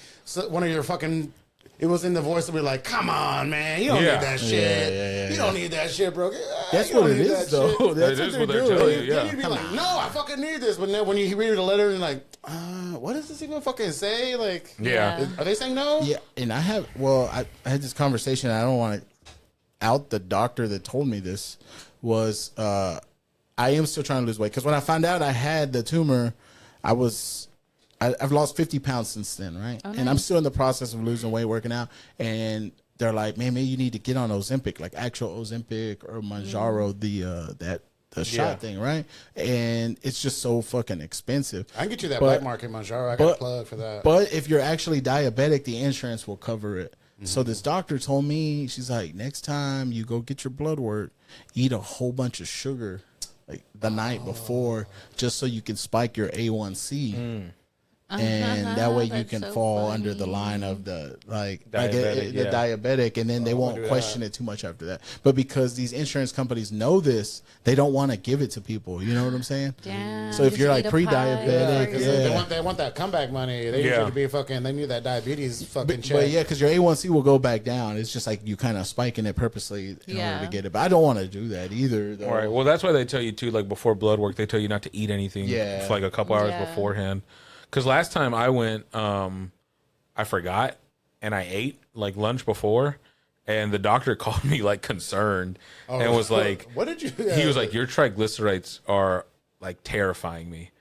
one of your fucking. It was in the voice to be like, "Come on, man, you don't Yeah. need that shit. yeah, you don't need that shit, bro." That's You don't what it need is, that though. shit. That's That is what what they're they're doing. telling you. Then Yeah. you'd be like, "No, I fucking need this," but then when you read the letter and like, what does this even fucking say? Like, Yeah. are they saying no? Yeah, and I had this conversation. I don't want to out the doctor that told me this. Was I am still trying to lose weight, because when I found out I had the tumor, I've lost 50 pounds since then, right? And I'm still in the process of losing weight, working out. And they're like, man, maybe you need to get on Ozempic, like actual Ozempic or Mounjaro, the shot thing, right? And it's just so fucking expensive. I can get you that But- black market Mounjaro. I got a plug for that. But if you're actually diabetic, the insurance will cover it. So this doctor told me, she's like, next time you go get your blood work, eat a whole bunch of sugar like the night before, just so you can spike your A1C. And that way you That's can so fall under the funny. line of the Diabetic, the yeah. diabetic, and then they won't question it too much after that. But because these insurance companies know this, they don't want to give it to people. You know what I'm saying? Damn, So if just you're like eat a pre-diabetic, pie. Because yeah. they want that comeback money. They Yeah. need to be fucking. They need that diabetes fucking check. But yeah, because your A1C will go back down. It's just like you kind of spiking it purposely in order to get it. But I don't want to do that either, though. All right. Well, that's why they tell you too, like before blood work, they tell you not to eat anything Yeah. for like a couple hours Yeah. beforehand. Because last time I went, I forgot and I ate like lunch before, and the doctor called me like concerned and was like, "What did you?" He was like, "Your triglycerides are like terrifying me."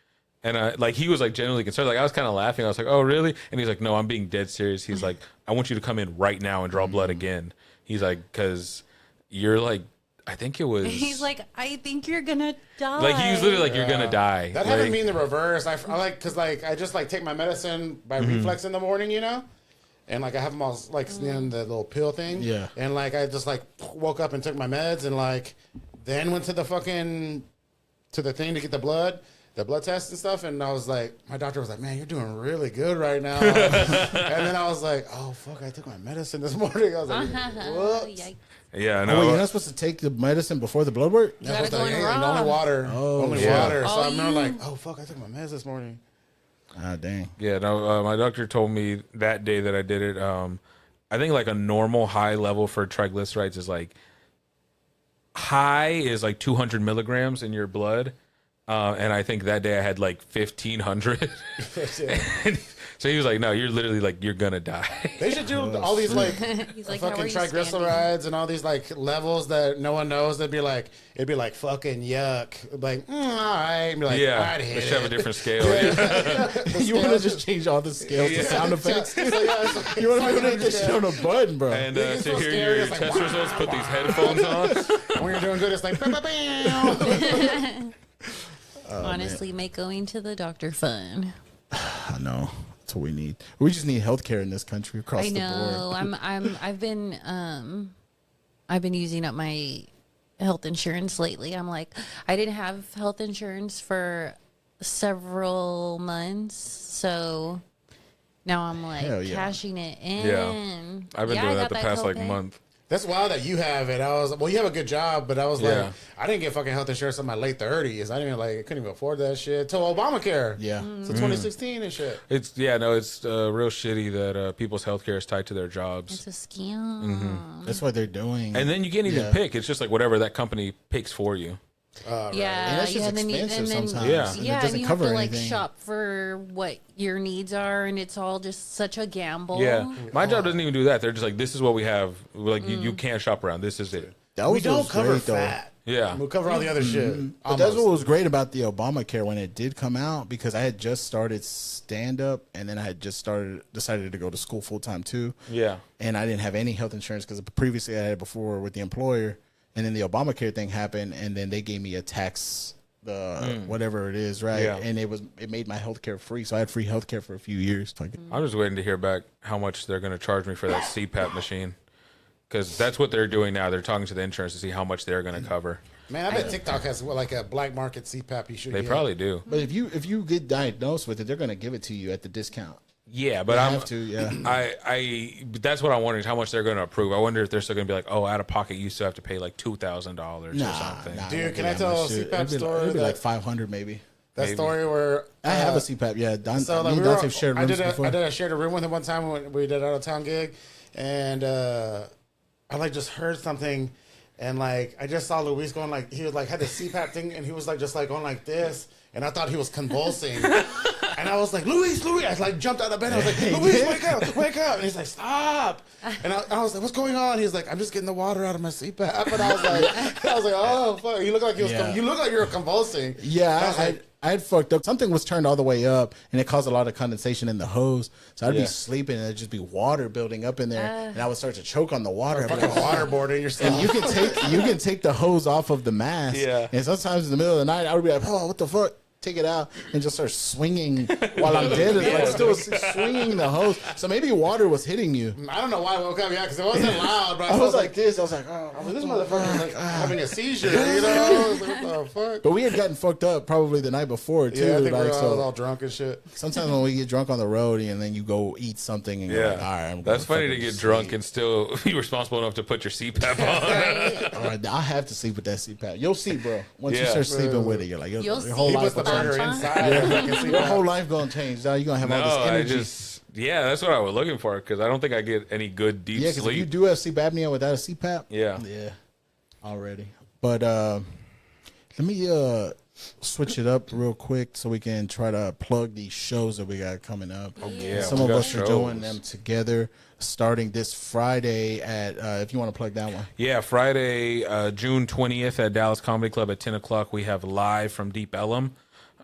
And he was like genuinely concerned. Like I was kind of laughing. I was like, "Oh, really?" And he's like, "No, I'm being dead serious." He's like, "I want you to come in right now and draw blood again." He's like, "Because you're like, I think it was." He's like, I think you're gonna die. Like he was literally like, "You're gonna die." That like, happened to me in the reverse. I like because like I just like take my medicine by reflex in the morning, and like I have them all like in the little pill thing. Yeah. And like I just like woke up and took my meds and like then went to the thing to get the blood test and stuff. And I was like, my doctor was like, "Man, you're doing really good right now." And then I was like, "Oh fuck, I took my medicine this morning." I was like, "Whoops." Yikes. Yeah, Oh, no. wait, you're not supposed to take the medicine before the blood work? You gotta That's what go I in ate, raw. only water. Only yeah. water. So Oh, I remember you- like, "Oh fuck, I took my meds this morning." Ah, dang. Yeah, no. My doctor told me that day that I did it. I think like a normal high level for triglycerides is like high is like 200 milligrams in your blood, And I think that day I had like 1,500. So he was like, no, you're literally like, you're going to die. They should do all these like, He's like, how fucking are you standing? triglycerides and all these like levels that no one knows. It'd be like fucking yuck. Like, all right. And be like, Yeah. I'd They hit should have a it. different scale. Yeah. You want to just change all the scales to sound effects? You want to be able to hit this shit on a button, bro. And It's to so hear scary. your It's like, test results, put these headphones on. When you're doing good, it's like, Honestly, make going to the doctor fun. I know. That's what we need. We just need healthcare in this country across I the know. board. I've been using up my health insurance lately. I'm like, I didn't have health insurance for several months, so now I'm like Hell yeah. cashing it in. Yeah. I've been I doing got that the past like copay. month. That's wild that you have it. Well, you have a good job, but I was Yeah. like, I didn't get fucking health insurance in my late 30s. I didn't I couldn't even afford that shit till Obamacare. Yeah. So 2016 and shit. It's real shitty that people's healthcare is tied to their jobs. It's a scam. That's what they're doing. And then you can't even Yeah. pick. It's just like whatever that company picks for you. Yeah, And that's just and then expensive sometimes. Yeah. And it yeah, doesn't and you cover have to like anything. shop for what your needs are, and it's all just such a gamble. Yeah. My job doesn't even do that. They're just like, this is what we have. Like, you can't shop around. This is it. That We was don't what's cover great, though. fat. Yeah. We'll cover all the other shit. But that's Almost. what was great about the Obamacare when it did come out, because I had just started stand up and then I had just decided to go to school full time too. Yeah. And I didn't have any health insurance because previously I had it before with the employer, and then the Obamacare thing happened, and then they gave me a tax, whatever it is, right? Yeah. And it made my healthcare free, so I had free healthcare for a few years. Like, I'm just waiting to hear back how much they're going to charge me for that CPAP machine. Because that's what they're doing now. They're talking to the insurance to see how much they're going to cover. Man, I bet TikTok has like a black market CPAP you should They get. probably do. but if you get diagnosed with it, they're gonna give it to you at the discount. Yeah, but You I'm have to, yeah. but that's what I'm wondering is how much they're going to approve. I wonder if they're still going to be like, oh, out of pocket, you still have to pay like $2,000 or something. Nah, Dude, it won't can be I that tell much a shit. CPAP It'd be story It'd be that- like 500 maybe. That Maybe. story where I have a CPAP. Yeah, So like me and Dante shared rooms before. I shared a room with him one time when we did an out of town gig, and I like just heard something, and like I just saw Luis going like he was like had the CPAP thing, and he was like just like going like this, and I thought he was convulsing, and I was like Luis, I like jumped out of bed. I was like Luis, wake up, and he's like stop, and I was like what's going on? He's like I'm just getting the water out of my CPAP, and I was like oh fuck, you look like you look like you were convulsing. Yeah, I was like, I had fucked up. Something was turned all the way up, and it caused a lot of condensation in the hose. So I'd Yeah. be sleeping, and there'd just be water building up in there, and I would start to choke on the water. I'd be fucking like, waterboarding yourself. and you can take the hose off of the mask. Yeah. And sometimes in the middle of the night, I would be like, oh, what the fuck? Take it out and just start swinging while I'm dead. Like still swinging the hose. So maybe water was hitting you. I don't know why I woke up, because it wasn't loud, but I was like this. I was like, oh, this motherfucker is like having a seizure, you know? I was like, what the fuck? But we had gotten fucked up probably the night before too. Yeah, I think like, we were so all drunk and shit. sometimes when we get drunk on the road and then you go eat something and you're like, all right, I'm That's gonna funny to fucking get drunk sleep. and still be responsible enough to put your CPAP on. All right, I have to sleep with that CPAP. You'll see, bro. Once you Yeah. start sleeping with it, you're like, your You'll whole see. He life puts the will change. burger Huh? inside. Your whole life gonna change. Now you're gonna have all No, this I energy. that's what I was looking for because I don't think I get any good deep Yeah, because if you sleep. do have sleep apnea without a CPAP, Yeah. already. But let me switch it up real quick so we can try to plug these shows that we got coming up. yeah, Some we of got us are doing shows. them together, starting this Friday at. If you want to plug that one, Yeah, Friday, June 20th at Dallas Comedy Club at 10 o'clock. We have Live from Deep Ellum.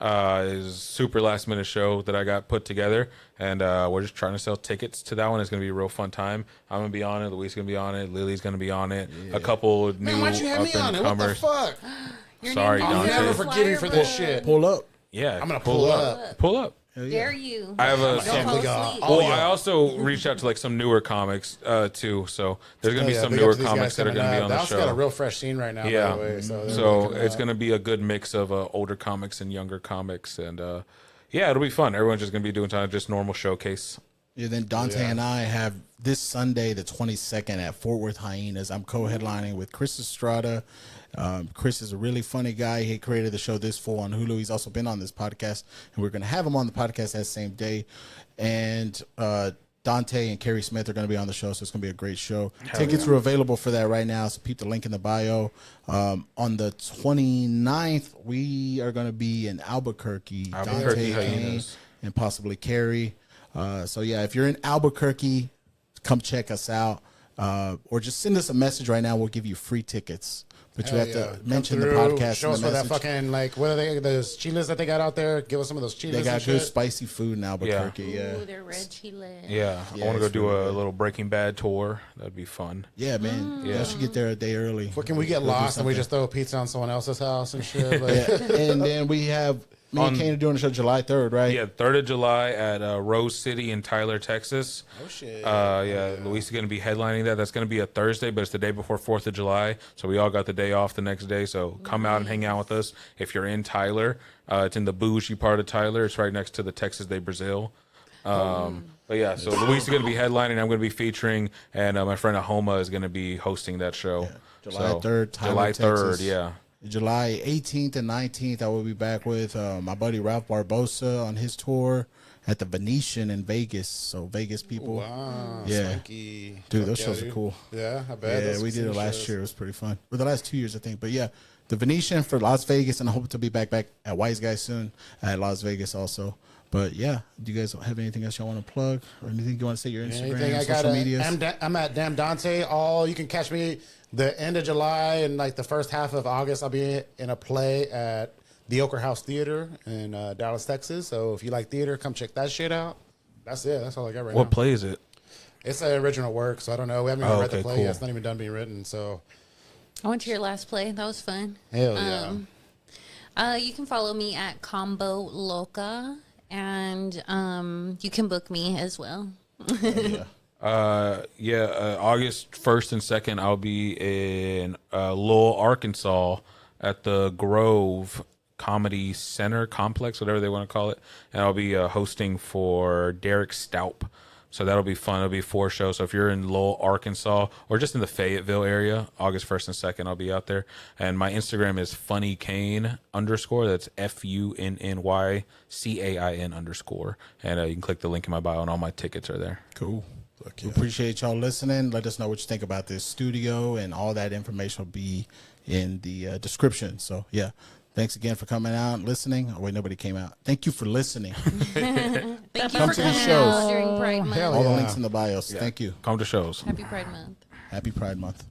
Is a super last minute show that I got put together, and we're just trying to sell tickets to that one. It's gonna be a real fun time. I'm gonna be on it. Luis gonna be on it. Lily's gonna be on it. A couple of new Man, why'd you have up me on and it? What the comers. fuck? Your Sorry, name is Dante. on I'll the never forgive you for flyer, this but shit. pull up. Yeah, I'm gonna pull up. Pull up. Dare you? I have a. Don't some- fall we got asleep. all Well, y'all. I also reached out to like some newer comics too. So there's gonna be Yeah, some big up newer to these comics guys that are coming gonna be up. on the Dallas got a show. real fresh scene right now, Yeah. by the way. So, So it's gonna be a good mix of older comics and younger comics, and yeah, it'll be fun. Everyone's just gonna be doing kind of just normal showcase. Yeah, then Dante and I have this Sunday, the 22nd, at Fort Worth Hyenas. I'm co-headlining with Chris Estrada. Chris is a really funny guy. He created the show This Fool on Hulu. He's also been on this podcast, and we're going to have him on the podcast that same day. And Dante and Carrie Smith are going to be on the show, so it's going to be a great show. Tickets are available for that right now, so peep the link in the bio. On the 29th, we are going to be in Albuquerque. Dante, CAIN, and possibly Carrie. So, yeah, if you're in Albuquerque, come check us out. Or just send us a message right now. We'll give you free tickets. But you have to mention the podcast. Show us for that fucking, like, what are they, those chiles that they got out there? Give us some of those chiles. They got good spicy food in Albuquerque. Yeah. Ooh, they're red chiles. Yeah, I want to go do a little Breaking Bad tour. That'd be fun. Yeah, man. Yeah, I should get there a day early. Fucking, we get lost and we just throw a pizza on someone else's house and shit. Like. And then we have me and CAIN are doing the show July 3rd, right? Yeah, 3rd of July at Rose City in Tyler, Texas. Oh, shit. Yeah, Luis is going to be headlining that. That's going to be a Thursday, but it's the day before 4th of July. So we all got the day off the next day. So come out and hang out with us. If you're in Tyler, it's in the bougie part of Tyler. It's right next to the Texas de Brazil. But yeah, so Luis is going to be headlining. I'm going to be featuring, and my friend Ahoma is going to be hosting that show. Yeah. July 3rd, Tyler, July 3rd, Texas. yeah. July 18th and 19th, I will be back with my buddy Ralph Barbosa on his tour at the Venetian in Vegas. So Vegas people, wow, yeah, swanky. dude, those shows are cool. Yeah, I bet. Yeah, we did it last year. It was pretty fun. Or the last 2 years, I think. But yeah, the Venetian for Las Vegas, and I hope to be back at Wise Guys soon at Las Vegas also. But yeah, do you guys have anything else y'all want to plug or anything you want to say? Your Instagram, social media. I'm at Damn Dante. You can catch me the end of July and like the first half of August. I'll be in a play at the Ochre House Theater in Dallas, Texas. So if you like theater, come check that shit out. That's it. That's all I got right now. What play is it? It's an original work, so I don't know. We haven't even read the play cool. yet. It's not even done being written. So I went to your last play. That was fun. hell yeah. You can follow me at Combo Loca, and you can book me as well. August 1st and 2nd, I'll be in Lowell, Arkansas at the Grove Comedy Center Complex, whatever they want to call it. And I'll be hosting for Derek Staup. So that'll be fun. It'll be 4 shows. So if you're in Lowell, Arkansas, or just in the Fayetteville area, August 1st and 2nd, I'll be out there. And my Instagram is funnycain_. That's FUNNYCAIN_. And you can click the link in my bio, and all my tickets are there. Cool. We appreciate y'all listening. Let us know what you think about this studio, and all that information will be in the description. So, yeah. Thanks again for coming out and listening. Oh, wait, nobody came out. Thank you for listening. Thank you Come for to the coming shows. out during Pride Month. All the links in the bios. Thank you. Come to shows. Happy Pride Month. Happy Pride Month.